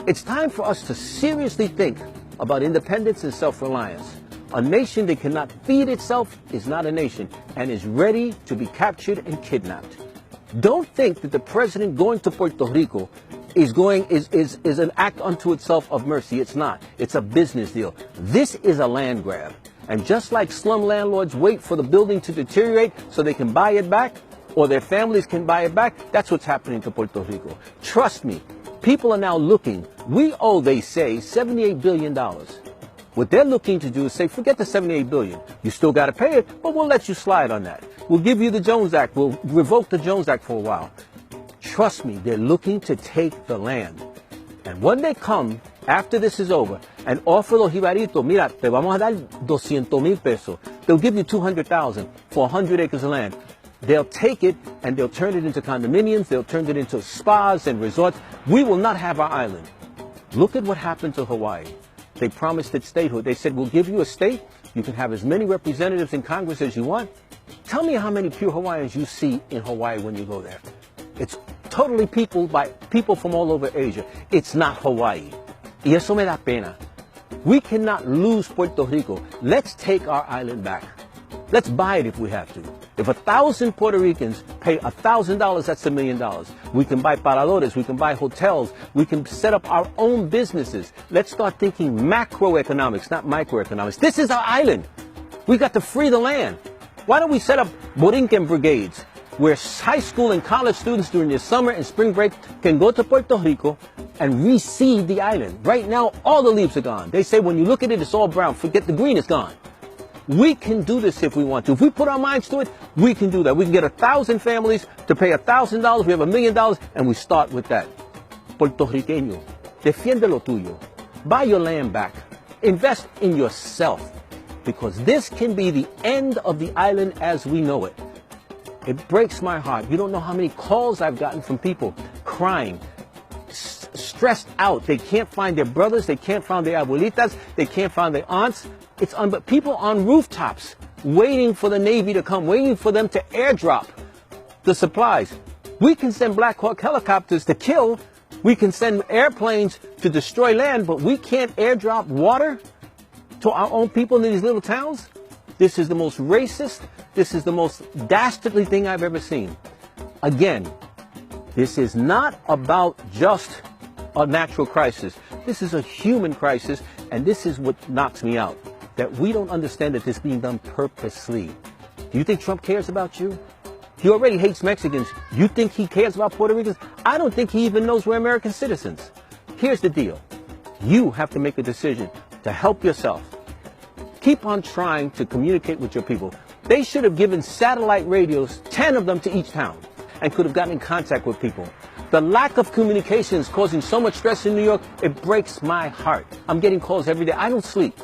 It's time for us to seriously think about independence and self-reliance. A nation that cannot feed itself is not a nation and is ready to be captured and kidnapped. Don't think that the president going to Puerto Rico is an act unto itself of mercy. It's not. It's a business deal. This is a land grab. And just like slum landlords wait for the building to deteriorate so they can buy it back, or their families can buy it back, that's what's happening to Puerto Rico. Trust me, people are now looking. We owe, they say, $78 billion. What they're looking to do is say, forget the $78 billion. You still got to pay it, but we'll let you slide on that. We'll give you the Jones Act. We'll revoke the Jones Act for a while. Trust me, they're looking to take the land. And when they come, after this is over, and offer los jibaritos, mira, te vamos a dar 200,000 pesos. They'll give you 200,000 for 100 acres of land. They'll take it and they'll turn it into condominiums. They'll turn it into spas and resorts. We will not have our island. Look at what happened to Hawaii. They promised it statehood. They said, we'll give you a state. You can have as many representatives in Congress as you want. Tell me how many pure Hawaiians you see in Hawaii when you go there. It's totally people from all over Asia. It's not Hawaii. Y eso me da pena. We cannot lose Puerto Rico. Let's take our island back. Let's buy it if we have to. If 1,000 Puerto Ricans pay $1,000, that's $1 million. We can buy paradores, we can buy hotels, we can set up our own businesses. Let's start thinking macroeconomics, not microeconomics. This is our island. We got to free the land. Why don't we set up Borinquen brigades, where high school and college students during the summer and spring break can go to Puerto Rico and reseed the island. Right now, all the leaves are gone. They say when you look at it, it's all brown. Forget the green, it's gone. We can do this if we want to. If we put our minds to it, we can do that. We can get 1,000 families to pay $1,000. We have $1 million, and we start with that. Puerto Riqueño, defiende lo tuyo. Buy your land back. Invest in yourself, because this can be the end of the island as we know it. It breaks my heart. You don't know how many calls I've gotten from people crying, stressed out. They can't find their brothers. They can't find their abuelitas. They can't find their aunts. But people on rooftops waiting for the Navy to come, waiting for them to airdrop the supplies. We can send Black Hawk helicopters to kill. We can send airplanes to destroy land, but we can't airdrop water to our own people in these little towns. This is the most racist, this is the most dastardly thing I've ever seen. Again, this is not about just a natural crisis. This is a human crisis, and this is what knocks me out. That we don't understand that this is being done purposely. Do you think Trump cares about you? He already hates Mexicans. You think he cares about Puerto Ricans? I don't think he even knows we're American citizens. Here's the deal. You have to make a decision to help yourself. Keep on trying to communicate with your people. They should have given satellite radios, 10 of them to each town, and could have gotten in contact with people. The lack of communication is causing so much stress in New York, it breaks my heart. I'm getting calls every day. I don't sleep.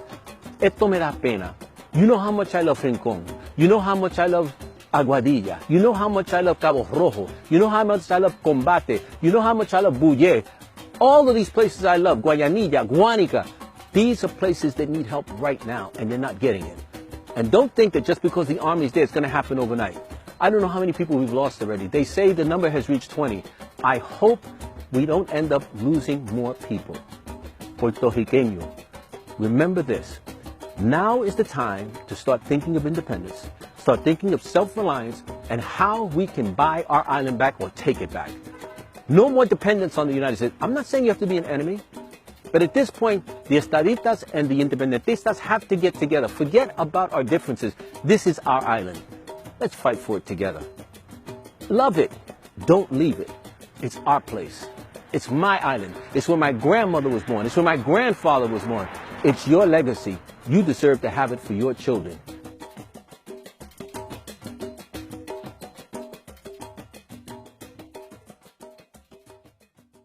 Esto me da pena. You know how much I love Rincon. You know how much I love Aguadilla. You know how much I love Cabo Rojo. You know how much I love Combate. You know how much I love Bulle. All of these places I love, Guayanilla, Guanica. These are places that need help right now, and they're not getting it. And don't think that just because the Army's there, it's going to happen overnight. I don't know how many people we've lost already. They say the number has reached 20. I hope we don't end up losing more people. Puerto Riqueño, remember this. Now is the time to start thinking of independence, start thinking of self-reliance, and how we can buy our island back or take it back. No more dependence on the United States. I'm not saying you have to be an enemy, but at this point, the Estadistas and the Independentistas have to get together. Forget about our differences. This is our island. Let's fight for it together. Love it. Don't leave it. It's our place. It's my island. It's where my grandmother was born. It's where my grandfather was born. It's your legacy. You deserve to have it for your children.